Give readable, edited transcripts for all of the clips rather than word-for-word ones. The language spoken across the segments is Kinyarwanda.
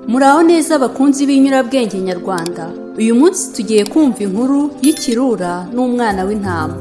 Muraho neza abakunzi b'inyurabwenge nyarwanda. Uyu munsi tugiye kumva inkuru y'ikirura n'umwana w'intama.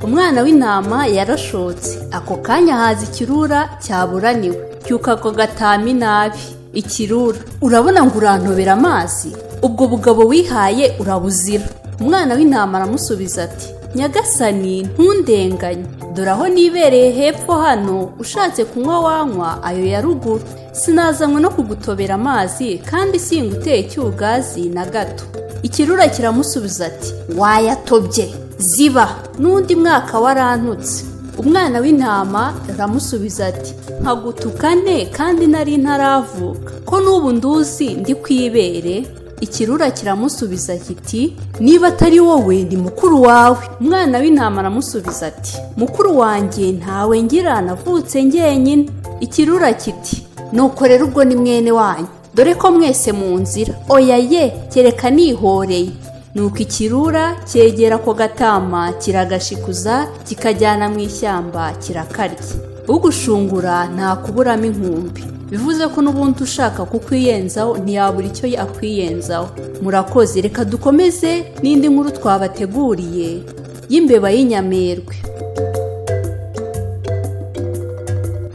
Umwana w'intama yarashotse, ako kanya haza ikirura cyaburaniwe. Cyuka ko gatama inabi. Ikirura, urabona ngo urantobera amazi? Ubwo bugabo wihaye urabuzira. Umwana w'intama aramusubiza ati, Nyagasani ntundenganye, dore aho nibereye hepfo hano, ushatse kunywa wanywa ayo ya ruguru. Sinazanywe no kugutobera amazi kandi singuteye cyugazi na gato. Ikirura kiramusubiza ati, wayatobye, ziba, n'undi mwaka warantutse. Umwana w'intama aramusubiza ati, nkagutukane kandi nari ntaravuka, ko n'ubu nduzi ndi kwibere. Ikirura kiramusubiza kiti, niba atari wowe ndi mukuru wawe. Umwana w'intama aramusubiza ati, mukuru wanjye ntawe ngira, navutse njyenyine. Ikirura kiti, nuko rero ubwo ni mwene wanyu, dore ko mwese mu nzira. Oya ye, kereka nihoreye. Nuko ikirura cyegera ko gatama kiragashikuza, kikajyana mu ishyamba kirakarya. Ugushungura nta kuburamo inkumbi. Bivuze ko n'ubundi ushaka kukwiyenzaho ntiyabura icyo akwiyenzaho. Murakoze, reka dukomeze n'indi nkuru twabateguriye y'imbeba y'inyamerwe.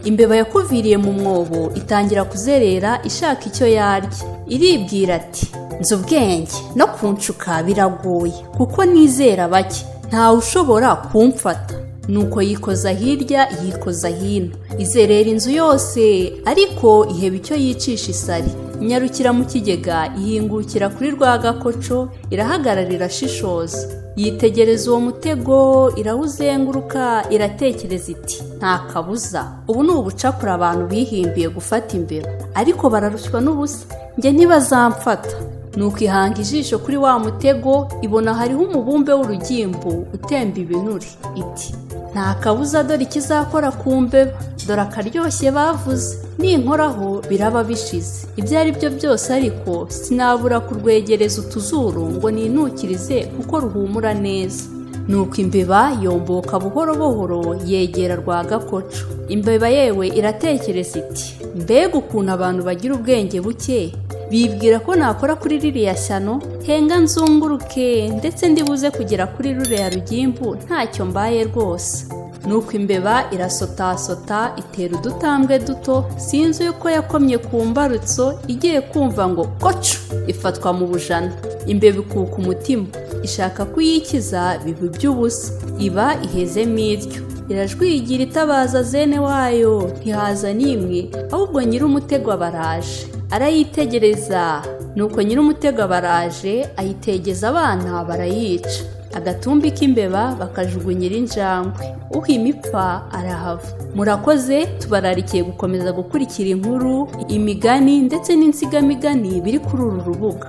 Imbeba yakuviriye mu mwobo itangira kuzerera ishaka icyo yarya. Iribwira ati, nzi ubwenge no kunshuka biragoye, kuko nizera bake, ntawe ushobora kumfata. Nuko yikoza hirya yikoza hino, izerera inzu yose, ariko iheba icyo yicisha isari. Inyarukira mu kigega, ihingukira kuri Rwagakoco, irahagararira shishoza. Yitegereza uwo mutego, irawuzenguruka, iratekereza iti, nta kabuza, ubu ni ubucakura abantu bihimbiye gufata imbeba, ariko bararushywa n'ubusa, njye ntibazamfata. Nuko ihanga ijisho kuri wa mutego, ibona hariho umubumbe w'urugimbu utemba ibinure. Iti, nta kabuza, dore ikizakora ku mbeba, dore akaryoshye bavuze, ninkoraho biraba bishize. Ibyo ari byo byose ariko sinabura kurwegereza utuzuru ngo ninukirize, kuko ruhumura neza. Nuko imbeba yomboka buhoro buhoro yegera Rwagakoco. Imbeba yewe iratekereza iti, mbega ukuntu abantu bagira ubwenge buke, bibwira ko nakora kuri ririya shyano, henga nzunguruke ndetse ndibuze kugera kuri ruriya rugimbu ntacyo mbaye rwose. Nuko imbeba irasotasota, itera udutambwe duto, sinzi yuko yakomye ku mbarutso, igiye kumva ngo kocu, ifatwa mu bujana. Imbeba ikuka umutima, ishaka kuyikiza, biba iby'ubusa, iba ihezemo iryo. Irajwigira itabaza zene wayo, ntihaza n'imwe, ahubwo nyir'umutego abaraje. Arayitegereza, nuko nyir'umutego abaraje, ayitegeza abana barayica. Agatumbi k'imbeba bakajugunyira injangwe, uhima ipfa arahava. Murakoze, tubararikiye gukomeza gukurikira inkuru, imigani ndetse n'insigamigani biri kuri uru rubuga.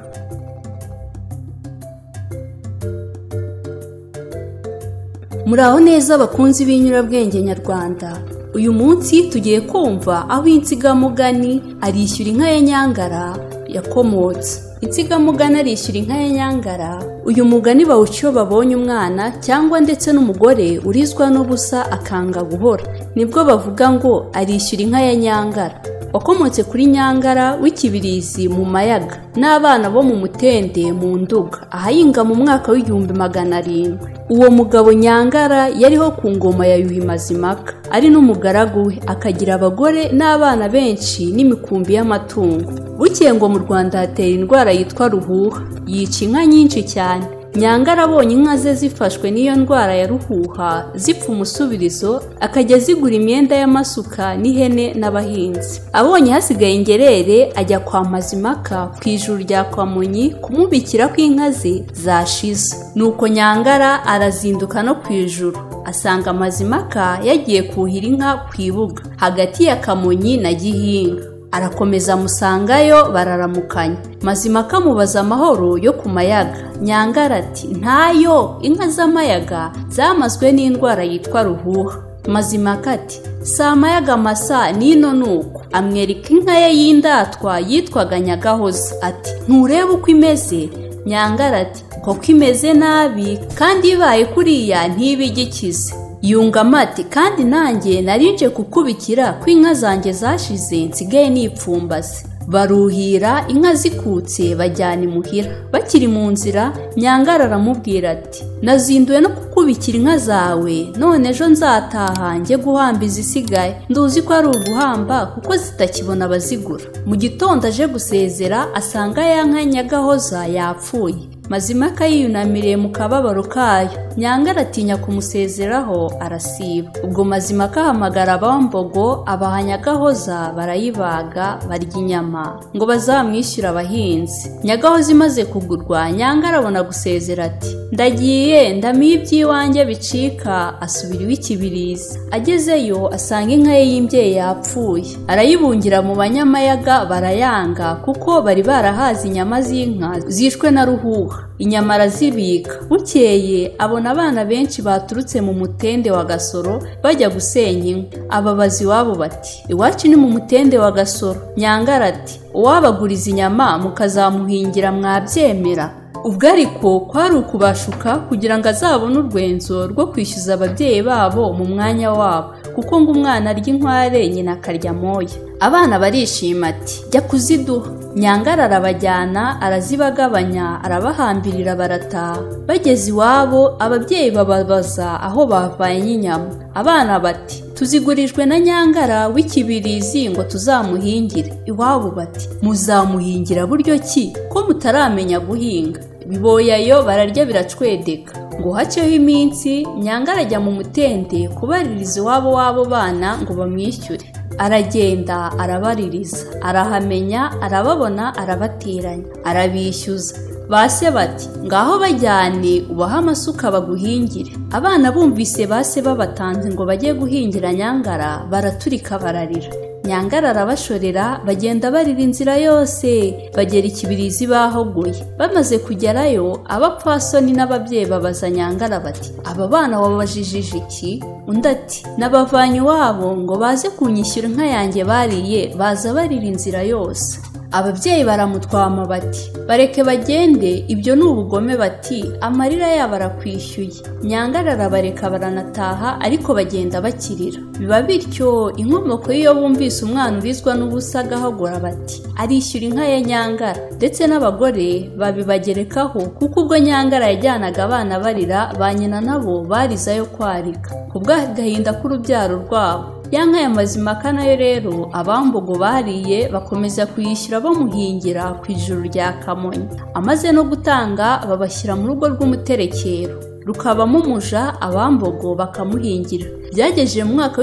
Muraho neza abakunzi b'inyurabwenge nyarwanda. Uyu munsi tugiye kumva aho insigamugani arishyura inka ya Nyangara yakomotse. Insigamugani arishyura inka ya Nyangara, uyu mugani bawuca iyo babonye umwana cyangwa ndetse n'umugore urizwa n'ubusa akanga guhora. Nibwo bavuga ngo arishyura inka ya Nyangara. Wakomotse kuri Nyangara w'Ikibirizi mu Mayaga, n'abana bo mu Mutende mu Nduga, ahahinga mu mwaka w'700. Uwo mugabo Nyangara yariho ku ngoma ya Yuhi Mazimaka, ari n'umugaragu we, akagira abagore n'abana benshi n'imikumbi y'amatungo. Bukeye ngo mu Rwanda hatera indwara yitwa ruhuha, yica inka nyinshi cyane. Nyangara abonye inka ze zifashwe n'iyo ndwara ya ruhuha, zipfa umusubirizo, akajya zigura imyenda y'amasuka n'ihene n'abahinzi. Abonye hasigaye ingerere, ajya kwa Mazimaka ku ijuru rya Kamonyi kumubikira ko inka ze zashize. Nuko Nyangara arazinduka no ku ijuru, asanga Mazimaka yagiye kuhira inka ku ibuga hagati ya Kamonyi na Gihinga. Arakomeza amusangayo, bararamukanya. Mazimaka amubaza amahoro yo ku Mayaga. Nyangara ati, ntayo, inka z'amayaga zamazwe n'indwara yitwa ruhuha. Mazimaka ati, si amayaga masa n'ino nuko. Amwereka inka ye y'indatwa yitwaga Nyagahoza. Ati, nturebe uko imeze? Nyangara ati, koko imeze nabi, kandi ibaye kuriya ntibigikize. yungamo ati kandi nanjye narinje kukubikira ko inka zanjye zashize nsigaye nipfumbase. Baruhira inka zikutse bajyana imuhira. Bakiri mu nzira Nyangara aramubwira ati nazinduwe no kukubikira inka zawe, none ejo nzataha njye guhamba izisigaye. Nduzi ko ari uguhamba kuko zitakibona abazigura. Mu gitondo aje gusezera asanga ya nka Nyagahoza yapfuye. Mazimaka yiyunamiriye mu kababaro kayo. Nyangara atinya kumusezeraho arasiba. Ubwo Mazimaka ahamagara Abambogo abaha Nyagahoza barayibaga barya inyama ngo bazamwishyura abahinzi. Nyagahoza imaze kugurwa Nyangara abona gusezera ati ndagiye ndamiye iby'iwanjye bicika. Asubira iwe Kibirizi. Agezeyo asanga inka ye y'imbyeyi yapfuye. Arayibungira mu Banyamayaga barayanga kuko bari barahaze inyama z'inka zishwe na ruhuha. Inyama arazibika. Bukeye abona abana benshi baturutse mu mutende wa Gasoro bajya gusenya inka. Ababazi iwabo bati iwacu ni mu mutende wa Gasoro. Nyangara ati uwabaguriza inyama mukazamuhingira mwabyemera. Ubwo ariko kwari ukubashuka kugira ngo azabone urwenzo rwo kwishyuza ababyeyi babo mu mwanya wabo, kuko ngo umwana arya inkware nyina akarya moya. Abana barishima ati jya kuziduha. Nyangara arabajyana arazibagabanya arabahambirira barataha. Bageze iwabo ababyeyi bababaza aho bavanye inyama. Abana bati tuzigurijwe na Nyangara w'Ikibirizi ngo tuzamuhingire. Iwabo bati muzamuhingira buryo ki ko mutaramenya guhinga? Biboyayo bararya biracwedeka. Ngo haceho iminsi Nyangara ajya mu mutende kubaririza iwabo w'abo bana ngo bamwishyure. Aragenda arabaririza, arahamenya, arababona, arabateranya, arabishyuza. Base bati ngaho bajyane ubaha amasuka baguhingire. Abana bumvise base babatanze ngo bajye guhingira Nyangara baraturika bararira. Nyangara arabashorera bagenda barira inzira yose bagera Ikibirizi bahogoye. Bamaze kugerayo abapfasoni n'ababyeyi babaza Nyangara bati aba bana wabajijije iki? Undi ati nabavanye iwabo ngo baze kunyishyura inka yanjye bariye baza barira inzira yose. Ababyeyi baramutwama bati bareke bagende, ibyo ni ubugome. Bati amarira yabo arakwishyuye. Nyangara arabareka baranataha ariko bagenda bakirira. Biba bityo inkomoko y'iyo bumvise umwana urizwa n'ubusa agahogora bati arishyura inka ya Nyangara, ndetse n'abagore babibagerekaho kuko ubwo Nyangara yajyanaga abana barira ba nyina nabo barizayo kwarika kubw'agahinda k'urubyaro rwabo. Ya nka ya Mazimaka nayo rero Abambogo bariye bakomeza kuyishyura bamuhingira ku ijuru rya Kamonyi. Amaze no gutanga babashyira mu rugo rw'umuterekero rukabamo umuja, Abambogo bakamuhingira. Byagejeje mu mwaka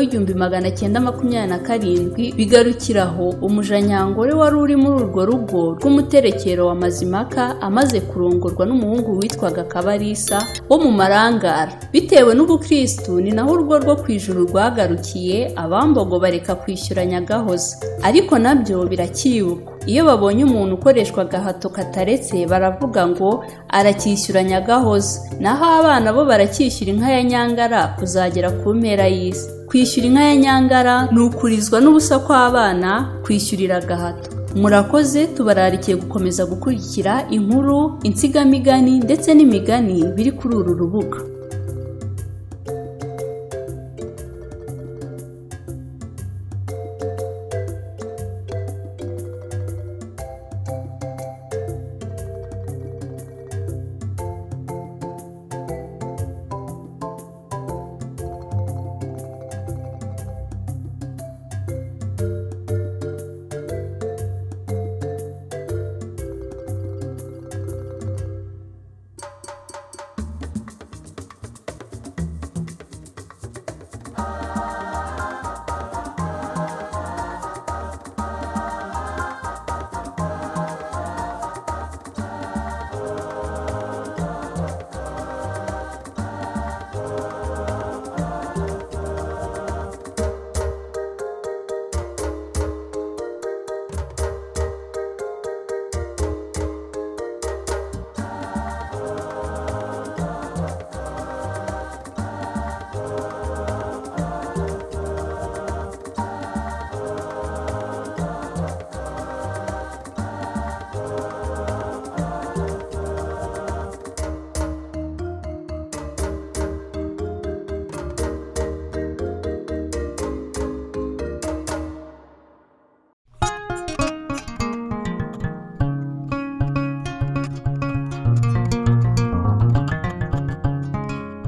w'1927 bigarukiraho umuja Nyangore wari uri muri urwo rugo rw'umuterekero wa Mazimaka amaze kurongorwa n'umuhungu witwaga Kabarisa wo mu Marangara. Bitewe n'ubukristu ni naho urugo rwo kwijuru rwagarukiye. Abambogo bareka kwishyura Nyagahoza, ariko nabyo biracyibukwa. Iyo babonye umuntu ukoreshwa gahato kataretse baravuga ngo aracyishyura Nyagahoza. Naho abana bo baracyishyura inka ya Nyangara kuzagera ku mpera y'isi. Kwishyura inka ya Nyangara ni ukurizwa n'ubusa kw'abana kwishyurira gahato. Murakoze, tubararikiye gukomeza gukurikira inkuru, insigamigani ndetse n'imigani biri kuri uru rubuga.